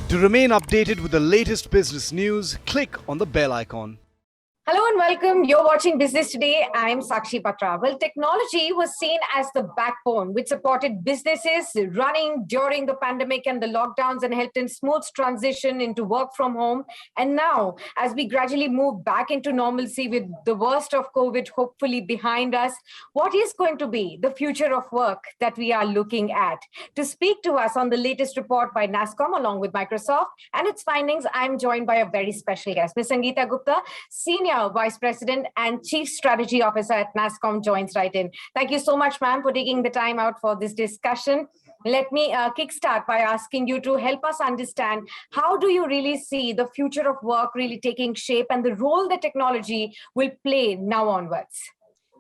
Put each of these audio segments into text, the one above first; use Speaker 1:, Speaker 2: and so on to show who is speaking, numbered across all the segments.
Speaker 1: To remain updated with the latest business news, click on the bell icon.
Speaker 2: Hello and welcome. You're watching Business Today. I'm Sakshi, Batra. Well, technology was seen as the backbone which supported businesses running during the pandemic and the lockdowns and helped in smooth transition into work from home. And now, as we gradually move back into normalcy with the worst of COVID hopefully behind us, what is going to be the future of work that we are looking at? To speak to us on the latest report by Nasscom along with Microsoft and its findings, I'm joined by a very special guest, Ms. Sangeeta Gupta, Senior Vice President and Chief Strategy Officer at Nasscom, joins right in. Thank you so much, ma'am, for taking the time out for this discussion. Let me kickstart by asking you to help us understand, how do you really see the future of work really taking shape and the role that technology will play now onwards?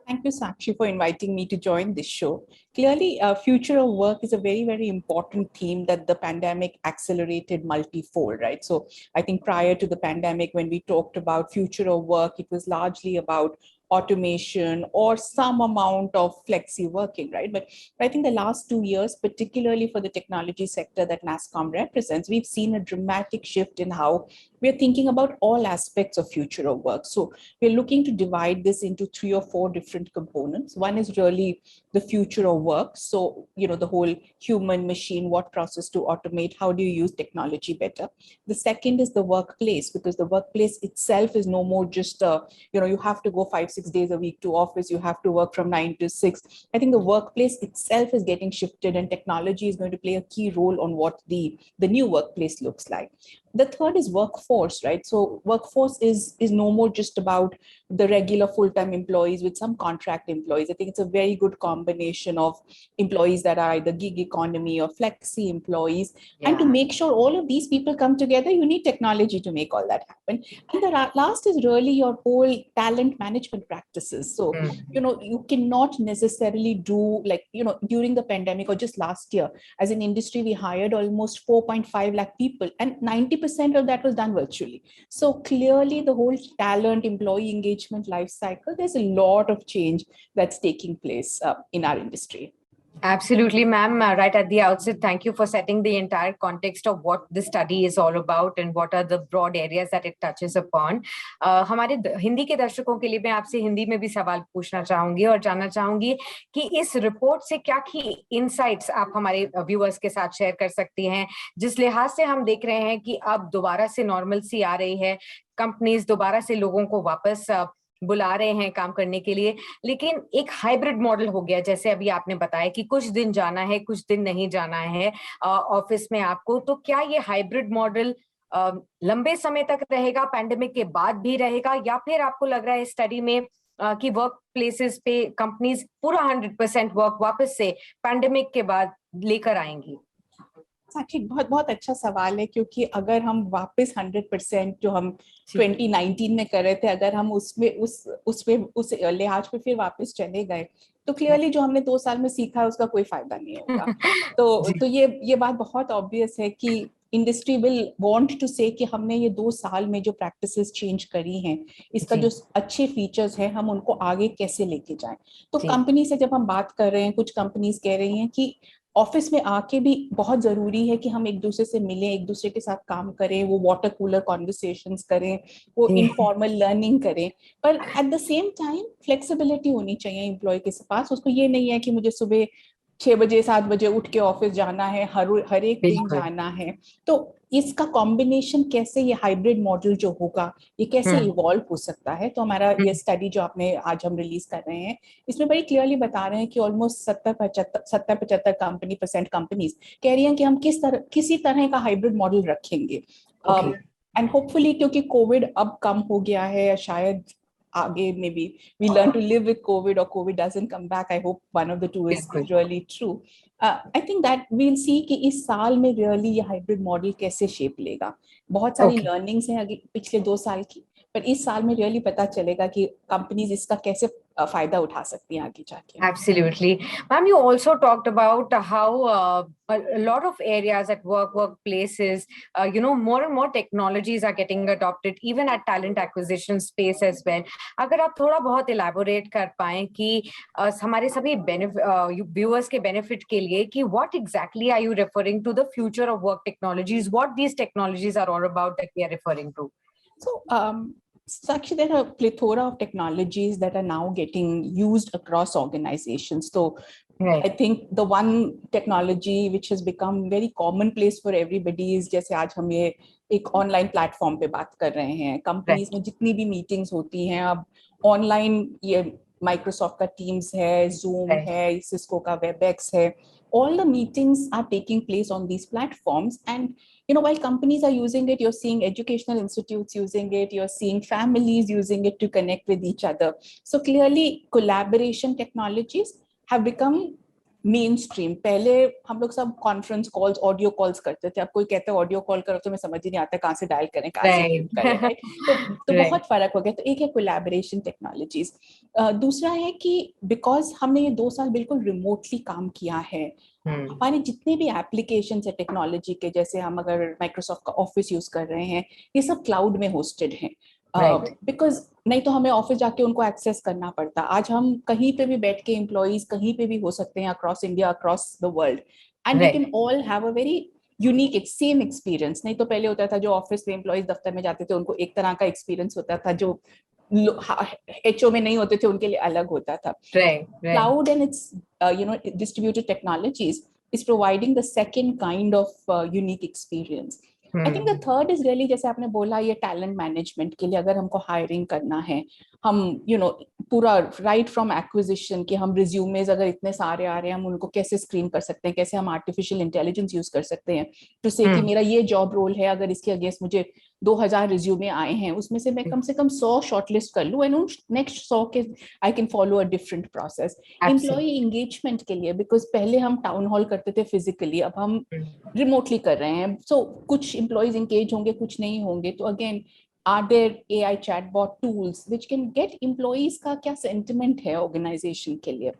Speaker 3: Thank you, Sakshi, for inviting me to join this show. Clearly, future of work is a very, very important theme that the pandemic accelerated multifold, right? So I think prior to the pandemic, when we talked about future of work, it was largely about automation or some amount of flexi working, right? But I think the last 2 years, particularly for the technology sector that Nasscom represents, we've seen a dramatic shift in how we're thinking about all aspects of future of work. So we're looking to divide this into 3 or 4 different components. One is really the future of work. So, the whole human machine, what process to automate, how do you use technology better? The second is the workplace, because the workplace itself is no more just, you have to go 5-6 days a week to office, you have to work from 9 to 6. I think the workplace itself is getting shifted and technology is going to play a key role on what the new workplace looks like. The third is workforce, right? So workforce is no more just about the regular full-time employees with some contract employees. I think it's a very good combination of employees that are either gig economy or flexi employees. Yeah. And to make sure all of these people come together, you need technology to make all that happen. And the last is really your whole talent management practices. So, you cannot necessarily do during the pandemic or just last year, as an industry, we hired almost 4.5 lakh people and 90% of that was done virtually. So clearly the whole talent employee engagement life cycle, there's a lot of change that's taking place in our industry.
Speaker 2: Absolutely, ma'am. Right at the outset, thank you for setting the entire context of what this study is all about and what are the broad areas that it touches upon. हमारे हिंदी के दर्शकों के लिए मैं आपसे हिंदी में भी सवाल पूछना चाहूंगी और जानना चाहूंगी कि इस रिपोर्ट से क्या की इनसाइट्स आप हमारे व्यूअर्स के साथ शेयर कर सकती हैं, जिस लिहाज से हम देख रहे हैं कि अब दोबारा से नॉर्मलसी आ रही है, कंपनीज दोबारा से लोगों को वापस बुला रहे हैं काम करने के लिए, लेकिन एक हाइब्रिड मॉडल हो गया, जैसे अभी आपने बताया कि कुछ दिन जाना है, कुछ दिन नहीं जाना है ऑफिस में आपको। तो क्या ये हाइब्रिड मॉडल लंबे समय तक रहेगा, पैंडेमिक के बाद भी रहेगा, या फिर आपको लग रहा है स्टडी में कि वर्क प्लेसेस पे कंपनीज पूरा 100% वर्क वापस से पैंडेमिक के बाद लेकर आएंगी?
Speaker 3: साक्षी, बहुत बहुत अच्छा सवाल है, क्योंकि अगर हम वापस 100% जो हम 2019 में कर रहे थे, अगर हम उस लिहाज पे फिर वापस चले गए, तो क्लियरली जो हमने 2 साल में सीखा है उसका कोई फायदा नहीं होगा। तो ये बात बहुत ऑब्वियस है कि इंडस्ट्री विल वांट टू से कि हमने ये 2 साल में जो प्रैक्टिसेस चेंज करी हैं, इसका जो अच्छे फीचर्स हैं, हम उनको आगे कैसे लेके जाएं। तो कंपनी से जब हम बात कर रहे हैं, कुछ कंपनीज कह रही हैं कि ऑफिस में आके भी बहुत जरूरी है कि हम एक दूसरे से मिलें, एक दूसरे के साथ काम करें, वो वाटर कूलर कॉन्वर्सेशंस करें, वो इनफॉर्मल लर्निंग करें, पर at the same time flexibility होनी चाहिए एम्प्लॉय के पास। उसको ये नहीं है कि मुझे सुबह 6 बजे 7 बजे उठ के ऑफिस जाना है, हर एक दिन जाना है। तो इसका कॉम्बिनेशन कैसे, ये हाइब्रिड मॉडल जो होगा, ये कैसे इवॉल्व हो सकता है। तो हमारा ये स्टडी जो आपने आज हम रिलीज कर रहे हैं, इसमें बड़ी क्लियरली बता रहे हैं कि ऑलमोस्ट 70-75 कंपनीज कह रही हैं कि हम किसी तरह का हाइब्रिड मॉडल रखेंगे। एंड होपफुली, क्योंकि कोविड अब कम हो गया है, शायद आगे maybe we learn to live with COVID or COVID doesn't come back. I hope one of the two is really true. I think that we'll see कि इस साल में really ये hybrid model कैसे shape लेगा। बहुत सारी learnings हैं पिछले 2 साल की, पर इस साल में really पता चलेगा कि companies इसका कैसे फायदा उठा सकती हैं आगे जाके।
Speaker 2: Absolutely. Ma'am, you also talked about how a lot of areas at workplaces, more and more technologies are getting adopted, even at talent acquisition space as well. अगर आप थोड़ा बहुत elaborate कर पाएं कि हमारे सभी viewers के benefit के लिए कि what exactly are you referring to the future of work technologies, what these technologies are all about that we are referring to?
Speaker 3: So, Sakshi, there are a plethora of technologies that are now getting used across organizations. So,
Speaker 2: Right.
Speaker 3: I think the one technology which has become very commonplace for everybody is जैसे आज हम ये एक online platform पे बात कर रहे हैं, कंपनीज में जितनी भी मीटिंग्स होती हैं अब ऑनलाइन, ये माइक्रोसॉफ्ट का टीम्स है, जूम है, सिस्को का वेबएक्स है, all the meetings are taking place on these platforms. And while companies are using it, you're seeing educational institutes using it, you're seeing families using it to connect with each other. So clearly collaboration technologies have become mainstream. पहले हम लोग सब conference calls, audio calls करते थे, अब कोई कहता है ऑडियो कॉल करो तो मैं समझ ही नहीं आता कहाँ से डायल करें, कहाँ से क्लिक करें, right? तो बहुत फर्क हो गया। तो एक है कोलैबोरेशन टेक्नोलॉजीज, दूसरा है कि बिकॉज हमने ये 2 साल बिल्कुल रिमोटली काम किया है, हमारे जितने भी एप्लीकेशन है टेक्नोलॉजी के, जैसे हम अगर माइक्रोसॉफ्ट का ऑफिस यूज कर रहे हैं, ये सब क्लाउड में होस्टेड हैं। बिकॉज नहीं तो हमें ऑफिस जाके उनको एक्सेस करना पड़ता। आज हम कहीं पे भी बैठ के एम्प्लॉइज कहीं पे भी हो सकते हैं across India, across the world, and we can all have a very unique same experience. नहीं तो पहले होता था जो ऑफिस में एम्प्लॉइज दफ्तर में जाते थे उनको एक तरह का एक्सपीरियंस होता था, जो एचओ में नहीं होते थे उनके लिए अलग होता था। Cloud and its distributed technologies is providing the second kind of unique experience. I think the third is really जैसे आपने बोला ये टैलेंट मैनेजमेंट के लिए, अगर हमको हायरिंग करना है, हम पूरा राइट फ्रॉम एक्विजिशन कि हम रिज्यूमेज अगर इतने सारे आ रहे हैं हम उनको कैसे स्क्रीन कर सकते हैं, कैसे हम आर्टिफिशियल इंटेलिजेंस यूज कर सकते हैं टू से कि मेरा ये जॉब रोल है, अगर इसके अगेंस्ट मुझे 2000 रिज्यूमे आए हैं उसमें से मैं कम से कम 100 शॉर्टलिस्ट कर लूं, एंड नेक्स्ट 100 के I can follow a different process. Employee engagement के लिए, बिकॉज पहले हम टाउन हॉल करते थे फिजिकली, अब हम रिमोटली कर रहे हैं, सो कुछ एम्प्लॉयज एंगेज होंगे कुछ नहीं होंगे, तो again are there AI chatbot tools which can get employees का क्या sentiment है organization के लिए।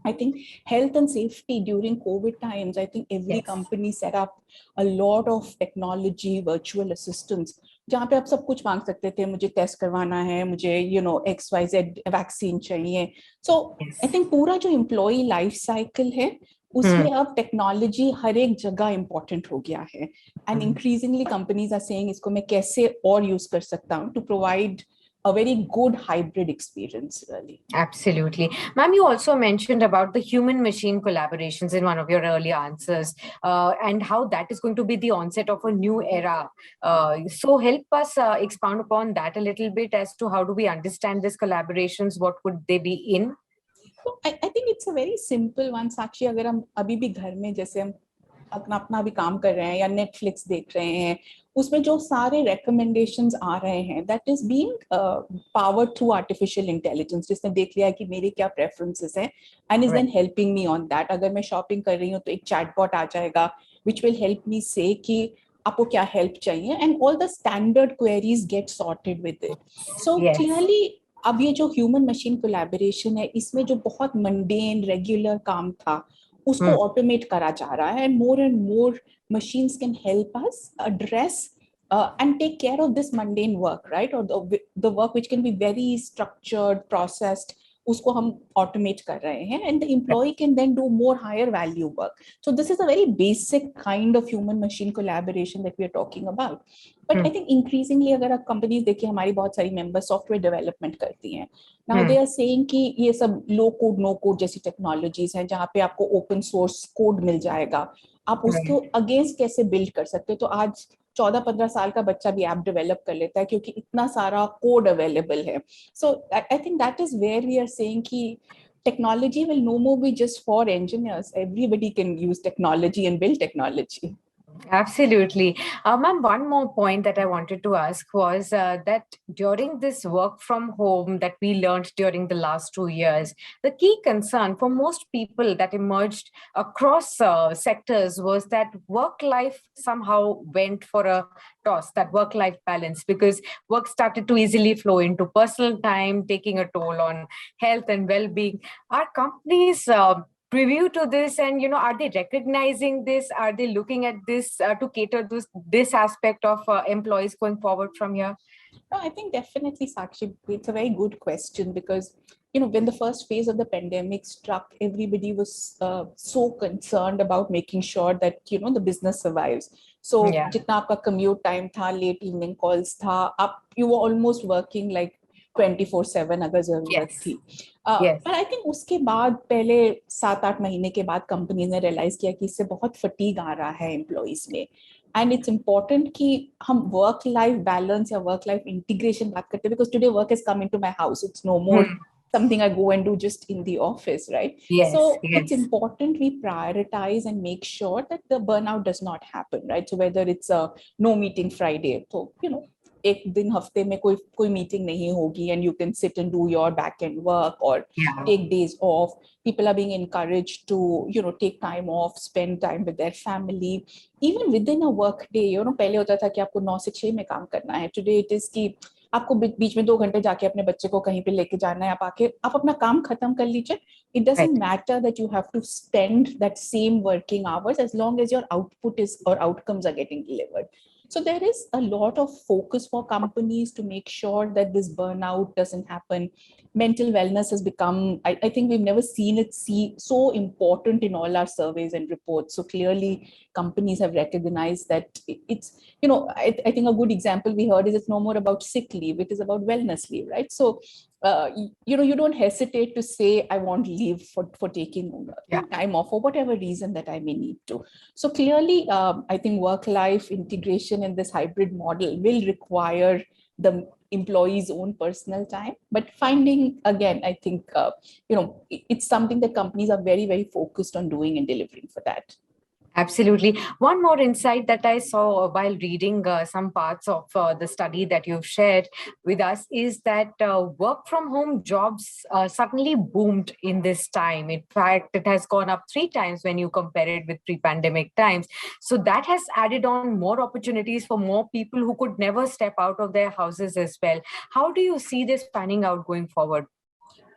Speaker 3: I think health and safety during COVID times, I think every company set up a lot of technology, virtual assistants, जहाँ पे आप सब कुछ मांग सकते थे, मुझे टेस्ट करवाना है, मुझे XYZ वैक्सीन चाहिए। So I think पूरा जो employee life cycle है उसमें अब टेक्नोलॉजी हर एक जगह इंपॉर्टेंट हो गया है, and increasingly companies are saying इसको मैं कैसे और यूज कर सकता हूँ to provide a very good hybrid experience, really.
Speaker 2: Absolutely. Ma'am, you also mentioned about the human-machine collaborations in one of your earlier answers, and how that is going to be the onset of a new era. So help us expound upon that a little bit as to how do we understand these collaborations, what would they be in?
Speaker 3: So I think it's a very simple one, Sakshi. अगर हम अभी भी घर में जैसे हम अपना भी काम कर रहे हैं या नेटफ्लिक्स देख रहे हैं, उसमें जो सारे recommendations आ रहे हैं, that is being powered through artificial intelligence, जिसने देख लिया है कि मेरे क्या preferences हैं, and is then helping me on that. अगर मैं shopping कर रही हूँ तो एक chatbot आ जाएगा which will help me say कि आपको क्या help चाहिए, and all the standard queries get sorted with it. So clearly अब ये जो ह्यूमन मशीन कोलैबोरेशन है, इसमें जो बहुत मंडेन रेगुलर काम था उसको ऑटोमेट करा जा रहा है, and more machines can help us address and take care of this mundane work, right? Or the work which can be very structured, processed, उसको हम automate कर रहे हैं, and the employee can then do more higher value work. So this is a very basic kind of human machine collaboration that we are talking about. But I think increasingly अगर आप companies देखिए, हमारी बहुत सारी members software development करती हैं, now they are saying कि ये सब low code no code जैसी technologies हैं जहाँ पे आपको open source code मिल जाएगा, आप उसको अगेंस्ट कैसे बिल्ड कर सकते हैं। तो आज 14-15 साल का बच्चा भी ऐप डेवलप कर लेता है क्योंकि इतना सारा कोड अवेलेबल है। So I think that is where we are saying कि technology will no more be just for engineers. Everybody can use technology and build technology.
Speaker 2: Absolutely. Ma'am, one more point that I wanted to ask was that during this work from home that we learned during the last 2 years, the key concern for most people that emerged across sectors was that work life somehow went for a toss, that work life balance, because work started to easily flow into personal time, taking a toll on health and well being. Are companies preview to this, and are they recognizing this, are they looking at this to cater this aspect of employees going forward from here?
Speaker 3: No, I think definitely, Sakshi, it's a very good question because, when the first phase of the pandemic struck, everybody was so concerned about making sure that, the business survives. So,
Speaker 2: Yeah.
Speaker 3: jitna aapka commute time tha, late evening calls tha, up, you were almost working like 24/7 अगर जरूरत
Speaker 2: Yes.
Speaker 3: थी.
Speaker 2: Yes.
Speaker 3: पर I think उसके बाद पहले 7-8 महीने के बाद कंपनी ने रियलाइज किया कि इससे बहुत फटीग आ रहा है एम्प्लॉइज में. एंड इट्स इम्पोर्टेंट कि हम वर्क लाइफ बैलेंस या वर्क लाइफ इंटीग्रेशन बात करते हैं, because today work has come into my house. It's no more
Speaker 2: Hmm.
Speaker 3: something I go and do just in the office, right? So
Speaker 2: Yes.
Speaker 3: it's
Speaker 2: Yes.
Speaker 3: important we prioritize and make sure that the burnout does not happen, right? So whether it's a no meeting Friday, so एक दिन हफ्ते में कोई meeting नहीं होगी and you can sit and do your back end work or
Speaker 2: Yeah.
Speaker 3: take days off. People are being encouraged to take time off, spend time with their family. Even within a work day, पहले होता था कि आपको 9 से 6 में काम करना है. Today it is कि आपको बीच में 2 घंटे जाके अपने बच्चे को कहीं पे लेके जाना है, आप अपना काम खत्म कर लीजिए. It doesn't
Speaker 2: Right.
Speaker 3: matter that you have to spend that same working hours as long as your output is or outcomes are getting delivered. So there is a lot of focus for companies to make sure that this burnout doesn't happen. Mental wellness has become, I think we've never seen it so important in all our surveys and reports. So clearly companies have recognized that it's, I think a good example we heard is it's no more about sick leave, it is about wellness leave, right? So you don't hesitate to say I want leave for taking
Speaker 2: Yeah.
Speaker 3: time off for whatever reason that I may need to. So clearly, I think work-life integration in this hybrid model will require the employee's own personal time. But finding, again, I think, it's something that companies are very, very focused on doing and delivering for that.
Speaker 2: Absolutely. One more insight that I saw while reading some parts of the study that you've shared with us is that work from home jobs suddenly boomed in this time. In fact, it has gone up 3 times when you compare it with pre-pandemic times. So that has added on more opportunities for more people who could never step out of their houses as well. How do you see this panning out going forward?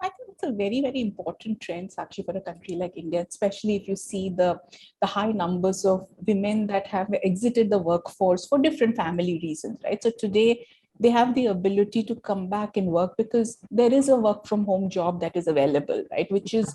Speaker 3: I think it's a very, very important trend, actually, for a country like India, especially if you see the high numbers of women that have exited the workforce for different family reasons, right? So today they have the ability to come back and work because there is a work from home job that is available, right? Which is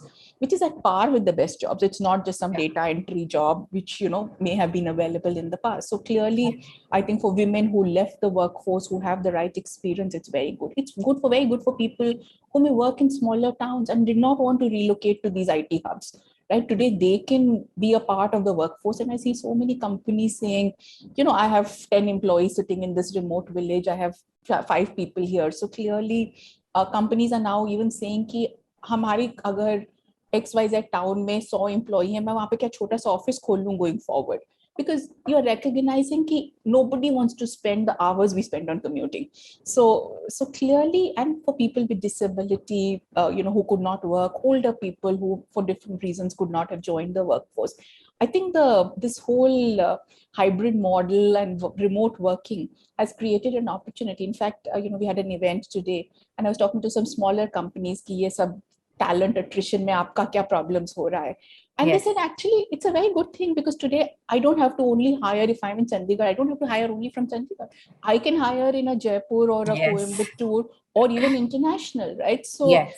Speaker 3: at par with the best jobs. It's not just some data entry job which may have been available in the past. So clearly, I think for women who left the workforce, who have the right experience, it's very good. It's very good for people who may work in smaller towns and did not want to relocate to these IT hubs. Right, today they can be a part of the workforce, and I see so many companies saying, I have 10 employees sitting in this remote village, I have 5 people here. So clearly companies are now even saying कि हमारी अगर XYZ town में 100 employee है, मैं वहां पे क्या छोटा सा ऑफिस खोल लूं going forward, because you're recognizing that nobody wants to spend the hours we spend on commuting. So clearly, and for people with disability, who could not work, older people who for different reasons could not have joined the workforce, I think this whole hybrid model and remote working has created an opportunity. In fact, we had an event today and I was talking to some smaller companies कि ये सब talent attrition में आपका क्या problems हो रहा है. And they
Speaker 2: Yes.
Speaker 3: said, actually, it's a very good thing because today I don't have to only hire if I'm in Chandigarh. I don't have to hire only from Chandigarh. I can hire in a Jaipur or a
Speaker 2: Yes.
Speaker 3: Coimbatore or even international, right? So,
Speaker 2: Yes.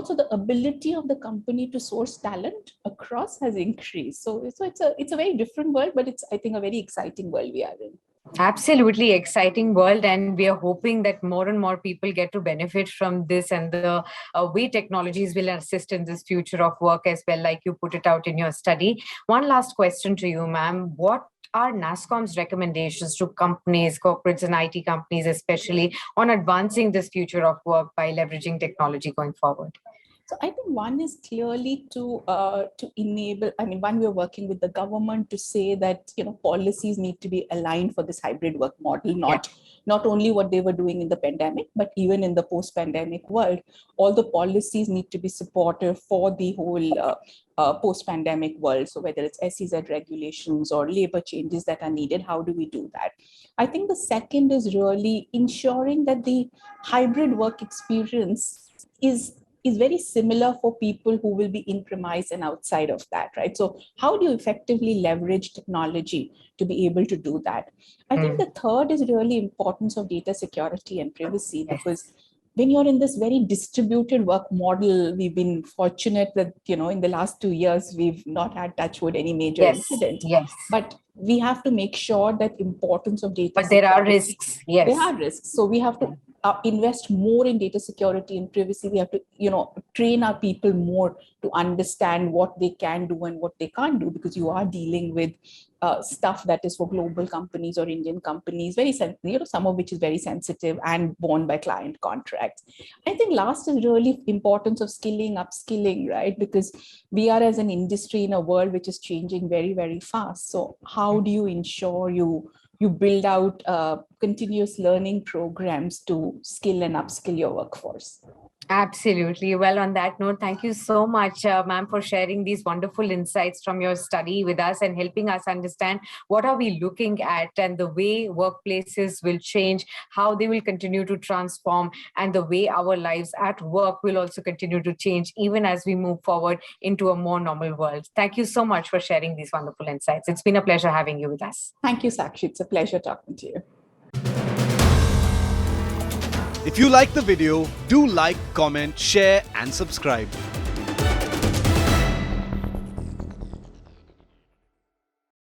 Speaker 3: so the ability of the company to source talent across has increased. So it's a very different world, but it's, I think, a very exciting world we are in.
Speaker 2: Absolutely exciting world, and we are hoping that more and more people get to benefit from this, and the way technologies will assist in this future of work as well, like you put it out in your study. One last question to you, ma'am. What are Nasscom's recommendations to companies, corporates and IT companies especially, on advancing this future of work by leveraging technology going forward?
Speaker 3: So I think one is clearly to enable. I mean, one, we're working with the government to say that policies need to be aligned for this hybrid work model, not only what they were doing in the pandemic, but even in the post-pandemic world. All the policies need to be supportive for the whole post-pandemic world. So whether it's SEZ regulations or labor changes that are needed, how do we do that? I think the second is really ensuring that the hybrid work experience is very similar for people who will be in premise and outside of that, right? So how do you effectively leverage technology to be able to do that? I think the third is really importance of data security and privacy, because when you're in this very distributed work model, we've been fortunate that, in the last 2 years, we've not had, touch wood, any major incident.
Speaker 2: Yes.
Speaker 3: But we have to make sure that importance of data
Speaker 2: But there are risks. Yes.
Speaker 3: There are risks. So we have to invest more in data security and privacy. We have to, train our people more to understand what they can do and what they can't do, because you are dealing with stuff that is for global companies or Indian companies, very sensitive, some of which is very sensitive and borne by client contracts. I think last is really importance of skilling, upskilling, right? Because we are as an industry in a world which is changing very, very fast. So how do you ensure you build out continuous learning programs to skill and upskill your workforce?
Speaker 2: Absolutely. Well, on that note, thank you so much, ma'am, for sharing these wonderful insights from your study with us and helping us understand what are we looking at and the way workplaces will change, how they will continue to transform, and the way our lives at work will also continue to change even as we move forward into a more normal world. Thank you so much for sharing these wonderful insights. It's been a pleasure having you with us.
Speaker 3: Thank you, Sakshi. It's a pleasure talking to you.
Speaker 1: If you like the video, do like, comment, share and subscribe.